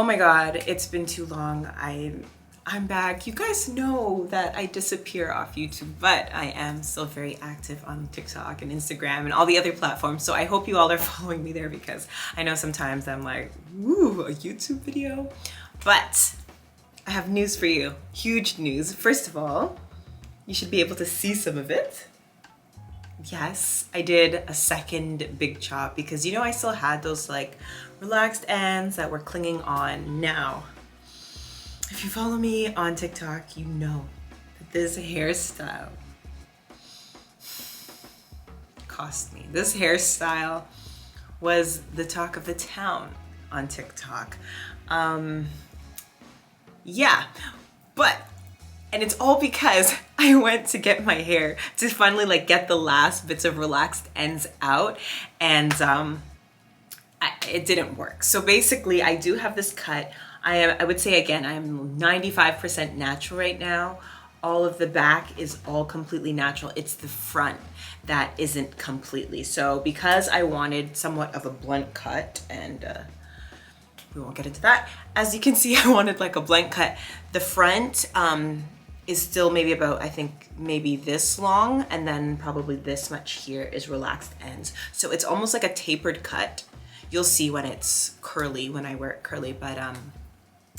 Oh my god, it's been too long. I'm back. You guys know that I disappear off YouTube, but I am still very active on TikTok and Instagram and all the other platforms. So I hope you all are following me there, because I know sometimes I'm like, woo, a YouTube video. But I have news for you. Huge news. First of all, you should be able to see some of it. Yes, I did a second big chop because, you know, I still had those like relaxed ends that were clinging on. Now, if you follow me on TikTok, you know that this hairstyle cost me. This hairstyle was the talk of the town on TikTok. Yeah, and it's all because I went to get my hair to finally like get the last bits of relaxed ends out, and it didn't work. So basically I do have this cut. I would say again, I'm 95% natural right now. All of the back is all completely natural. It's the front that isn't completely. So because I wanted somewhat of a blunt cut, and we won't get into that. As you can see, I wanted like a blunt cut. The front is still maybe about, I think maybe this long, and then probably this much here is relaxed ends. So it's almost like a tapered cut. You'll see when it's curly, when I wear it curly, but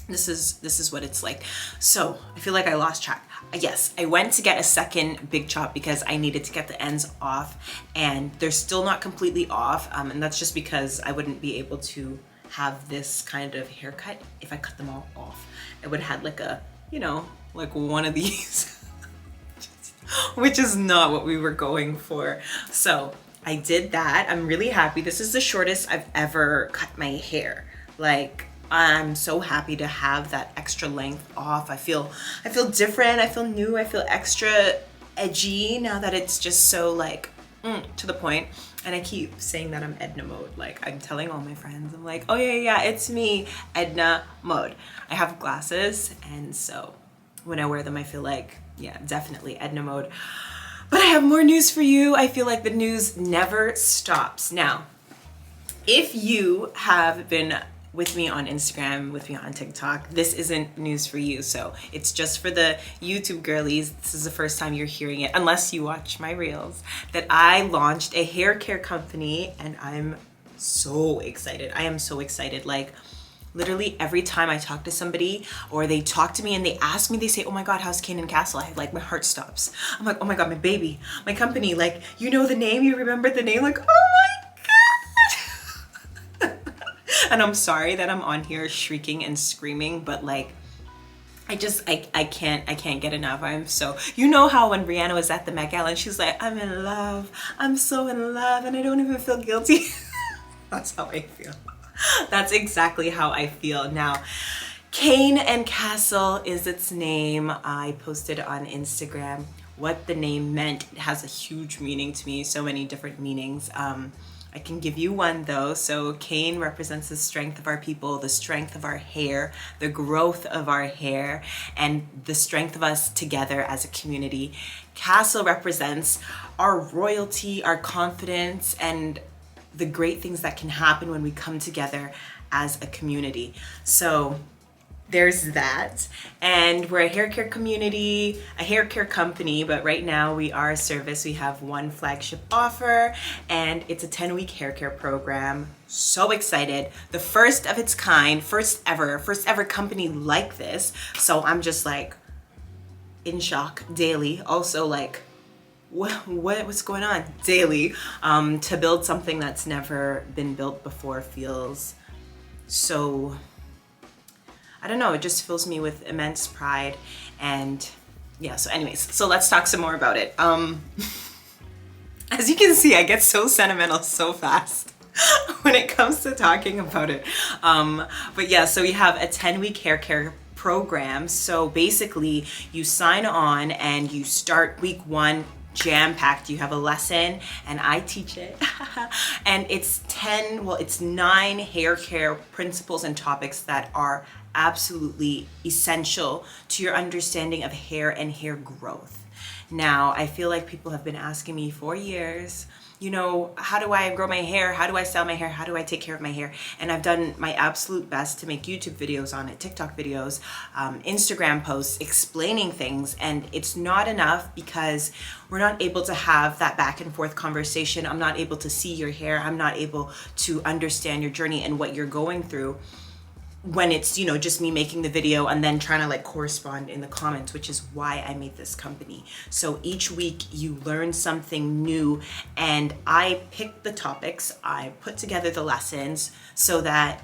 this is what it's like. So I feel like I lost track. Yes, I went to get a second big chop because I needed to get the ends off, and they're still not completely off, and that's just because I wouldn't be able to have this kind of haircut if I cut them all off. I would have had like a, you know, like one of these, which is not what we were going for. So I did that. I'm really happy. This is the shortest I've ever cut my hair. Like, I'm so happy to have that extra length off. I feel different. I feel new. I feel extra edgy now that it's just so like to the point. And I keep saying that I'm Edna mode. Like, I'm telling all my friends, I'm like, oh yeah, it's me, Edna mode. I have glasses, and so when I wear them, I feel like, yeah, definitely Edna mode. But I have more news for you. I feel like the news never stops. Now, if you have been with me on Instagram, with me on TikTok, this isn't news for you. So it's just for the YouTube girlies. This is the first time you're hearing it, unless you watch my reels, that I launched a hair care company, and I'm so excited. I am so excited. Like, literally every time I talk to somebody or they talk to me and they ask me, they say, oh my God, how's Canaan Castle? My heart stops. I'm like, oh my God, my baby, my company, like, you know the name, you remember the name, like, oh my God. And I'm sorry that I'm on here shrieking and screaming, but like, I can't get enough. I'm so, you know how when Bri-Anne was at the Met Gala and she's like, I'm in love, I'm so in love, and I don't even feel guilty. That's how I feel. That's exactly how I feel. Now, Canaan Castle is its name. I posted on Instagram what the name meant. It has a huge meaning to me, so many different meanings. I can give you one though. So Cane represents the strength of our people, the strength of our hair, the growth of our hair, and the strength of us together as a community. Castle represents our royalty, our confidence, and the great things that can happen when we come together as a community. So there's that. And we're a hair care community, a hair care company, but right now we are a service. We have one flagship offer, and it's a 10-week hair care program. So excited. The first of its kind, first ever company like this. So I'm just like in shock daily. Also like, what's going on daily? To build something that's never been built before feels so, I don't know, it just fills me with immense pride. And yeah, so anyways, so let's talk some more about it. As you can see, I get so sentimental so fast when it comes to talking about it. But yeah, so we have a 10-week hair care program. So basically you sign on and you start week 1 jam-packed. You have a lesson and I teach it. And it's 9 hair care principles and topics that are absolutely essential to your understanding of hair and hair growth. Now, I feel like people have been asking me for years, you know, how do I grow my hair? How do I style my hair? How do I take care of my hair? And I've done my absolute best to make YouTube videos on it, TikTok videos, Instagram posts explaining things. And it's not enough because we're not able to have that back and forth conversation. I'm not able to see your hair. I'm not able to understand your journey and what you're going through when it's, you know, just me making the video and then trying to like correspond in the comments, which is why I made this company. So each week you learn something new, and I pick the topics, I put together the lessons so that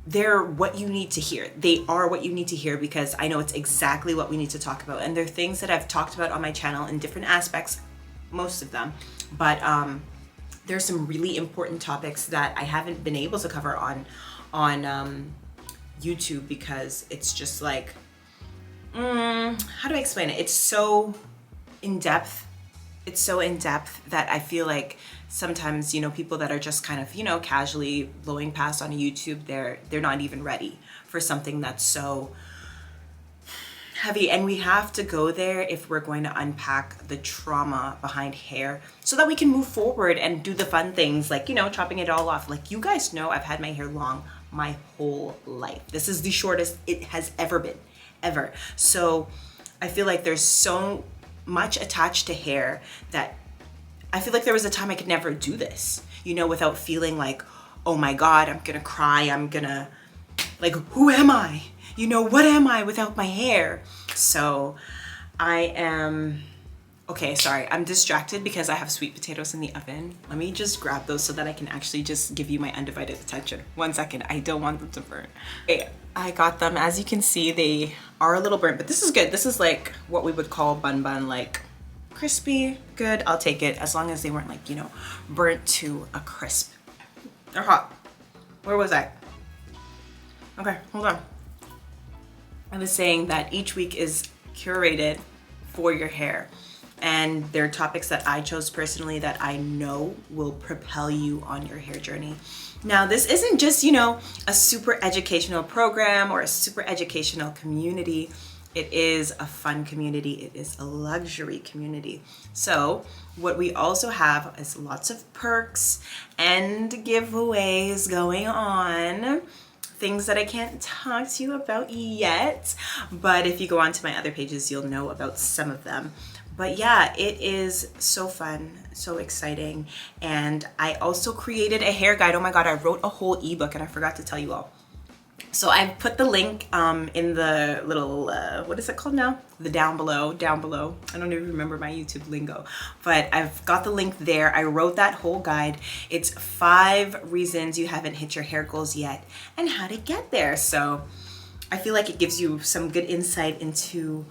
they're what you need to hear. They are what you need to hear because I know it's exactly what we need to talk about. And they're things that I've talked about on my channel in different aspects, most of them, but there's some really important topics that I haven't been able to cover on YouTube because it's just like, how do I explain it? It's so in depth. It's so in depth that I feel like sometimes, you know, people that are just kind of, you know, casually blowing past on YouTube, they're not even ready for something that's so heavy. And we have to go there if we're going to unpack the trauma behind hair so that we can move forward and do the fun things like, you know, chopping it all off. Like, you guys know I've had my hair long my whole life. This is the shortest it has ever been, ever. So I feel like there's so much attached to hair that I feel like there was a time I could never do this, you know, without feeling like, oh my God, I'm gonna cry. I'm gonna, like, who am I? You know, what am I without my hair? So I am, okay, sorry, I'm distracted because I have sweet potatoes in the oven. Let me just grab those so that I can actually just give you my undivided attention. 1 second, I don't want them to burn. Okay, I got them. As you can see, they are a little burnt, but this is good. This is like what we would call bun, like crispy, good. I'll take it as long as they weren't like, you know, burnt to a crisp. They're hot. Where was I? Okay, hold on. I was saying that each week is curated for your hair. And they're topics that I chose personally that I know will propel you on your hair journey. Now, this isn't just, you know, a super educational program or a super educational community. It is a fun community. It is a luxury community. So what we also have is lots of perks and giveaways going on. Things that I can't talk to you about yet, but if you go on to my other pages, you'll know about some of them. But yeah, it is so fun, so exciting. And I also created a hair guide. Oh my God, I wrote a whole ebook and I forgot to tell you all. So I've put the link in the little, what is it called now? The down below. I don't even remember my YouTube lingo, but I've got the link there. I wrote that whole guide. It's 5 reasons you haven't hit your hair goals yet and how to get there. So I feel like it gives you some good insight into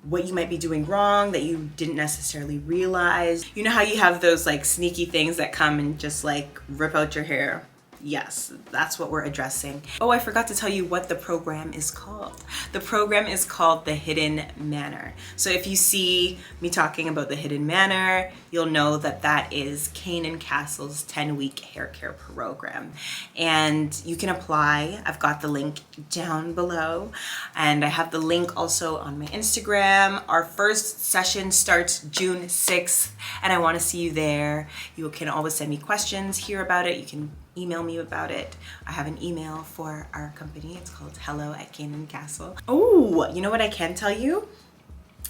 what you might be doing wrong that you didn't necessarily realize. You know how you have those like sneaky things that come and just like rip out your hair? Yes, that's what we're addressing. Oh, I forgot to tell you what the program is called. The program is called the Hidden Manor. So if you see me talking about the Hidden Manor, you'll know that that is Canaan Castle's 10-week hair care program. And you can apply. I've got the link down below. And I have the link also on my Instagram. Our first session starts June 6th, and I want to see you there. You can always send me questions, hear about it. You can email me about it. I have an email for our company. It's called hello@Canaan Castle. Oh, you know what I can tell you?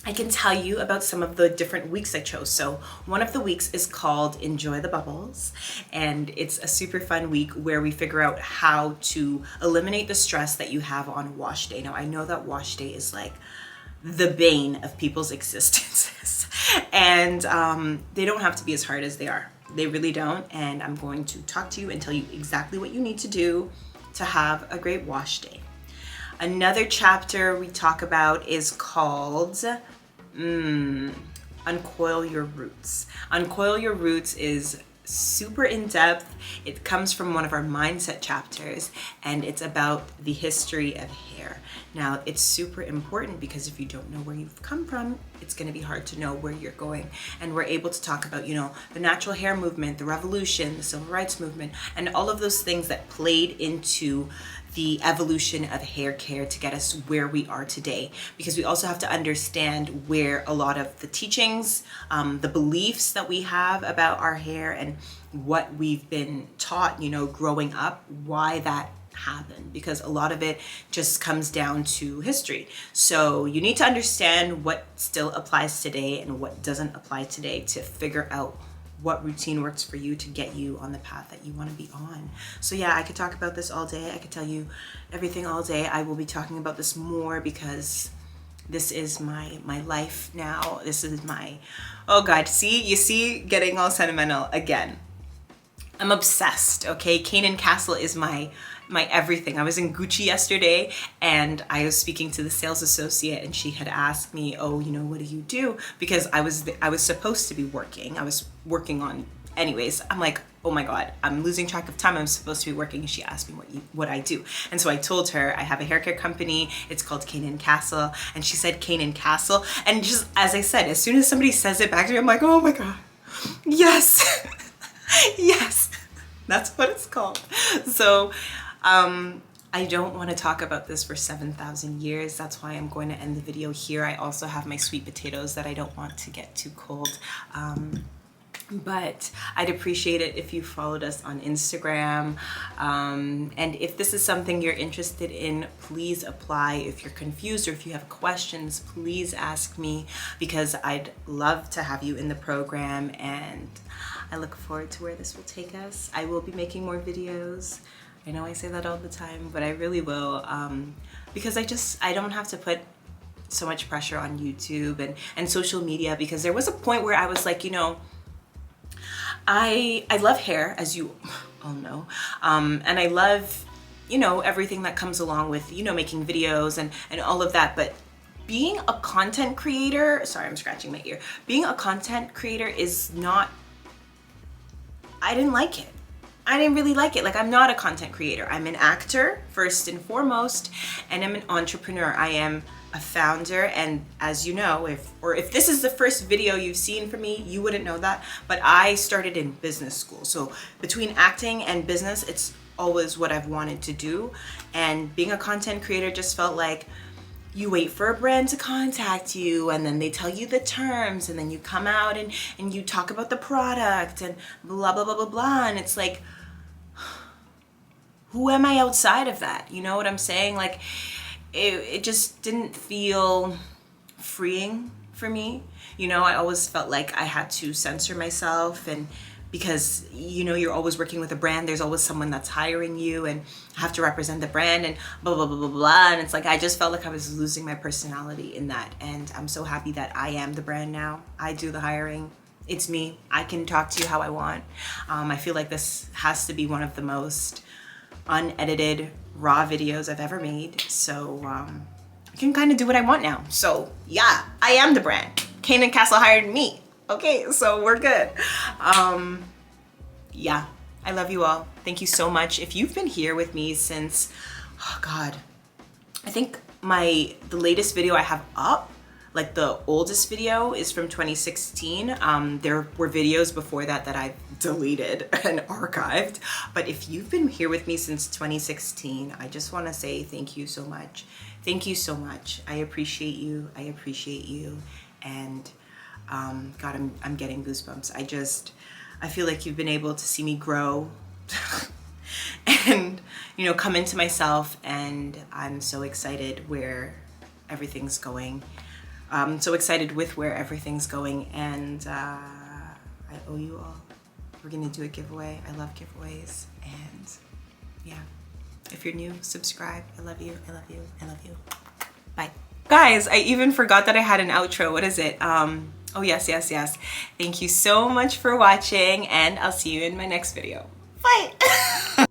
I can tell you about some of the different weeks I chose. So one of the weeks is called Enjoy the Bubbles. And it's a super fun week where we figure out how to eliminate the stress that you have on wash day. Now, I know that wash day is like the bane of people's existences. And they don't have to be as hard as they are. They really don't, and I'm going to talk to you and tell you exactly what you need to do to have a great wash day. Another chapter we talk about is called Uncoil Your Roots. Uncoil Your Roots is super in-depth. It comes from one of our mindset chapters, and it's about the history of hair. Now, it's super important because if you don't know where you've come from, it's going to be hard to know where you're going. And we're able to talk about, you know, the natural hair movement, the revolution, the civil rights movement, and all of those things that played into the evolution of hair care to get us where we are today, because we also have to understand where a lot of the teachings, the beliefs that we have about our hair and what we've been taught, you know, growing up, why that happened, because a lot of it just comes down to history. So you need to understand what still applies today and what doesn't apply today to figure out what routine works for you to get you on the path that you want to be on. So yeah, I could talk about this all day. I could tell you everything all day. I will be talking about this more because this is my life now. This is my, oh God, you see, getting all sentimental again. I'm obsessed, okay? Canaan Castle is my everything. I was in Gucci yesterday and I was speaking to the sales associate and she had asked me, oh, you know, what do you do? Because I was supposed to be working. I was working on, anyways, I'm like, oh my God, I'm losing track of time. I'm supposed to be working. And she asked me what I do. And so I told her I have a hair care company. It's called Canaan Castle. And she said Canaan Castle. And just as I said, as soon as somebody says it back to me, I'm like, oh my God, yes, yes, that's what it's called. So, I don't want to talk about this for 7,000 years. That's why I'm going to end the video here. I also have my sweet potatoes that I don't want to get too cold. But I'd appreciate it if you followed us on Instagram. And if this is something you're interested in, please apply. If you're confused or if you have questions, please ask me, because I'd love to have you in the program. And I look forward to where this will take us. I will be making more videos. I know I say that all the time, but I really will, because I don't have to put so much pressure on YouTube and social media, because there was a point where I was like, you know, I love hair, as you all know, and I love, you know, everything that comes along with, you know, making videos and all of that, but being a content creator, sorry, I'm scratching my ear, being a content creator is not, I didn't like it. I didn't really like it. Like, I'm not a content creator. I'm an actor first and foremost, and I'm an entrepreneur. I am a founder, and as you know, if this is the first video you've seen from me, you wouldn't know that, but I started in business school. So between acting and business, it's always what I've wanted to do. And being a content creator just felt like you wait for a brand to contact you, and then they tell you the terms, and then you come out and you talk about the product and blah, blah, blah, blah, blah. And it's like, who am I outside of that? You know what I'm saying? Like, it just didn't feel freeing for me. You know, I always felt like I had to censor myself, and because, you know, you're always working with a brand, there's always someone that's hiring you and have to represent the brand and blah, blah, blah, blah, blah. And it's like, I just felt like I was losing my personality in that. And I'm so happy that I am the brand now. I do the hiring. It's me. I can talk to you how I want. I feel like this has to be one of the most unedited, raw videos I've ever made. So I can kind of do what I want now. So yeah, I am the brand. Canaan Castle hired me. Okay, so we're good. Yeah, I love you all. Thank you so much. If you've been here with me since, oh God, I think the latest video I have up, like the oldest video, is from 2016. There were videos before that I've deleted and archived. But if you've been here with me since 2016, I just want to say thank you so much. Thank you so much. I appreciate you. I appreciate you. And God, I'm getting goosebumps. I feel like you've been able to see me grow and, you know, come into myself, and I'm so excited where everything's going. I'm so excited with where everything's going, and I owe you all. We're gonna do a giveaway. I love giveaways, and yeah. If you're new, subscribe. I love you, I love you, I love you. Bye. Guys, I even forgot that I had an outro. What is it? Oh yes, yes, yes. Thank you so much for watching, and I'll see you in my next video. Bye.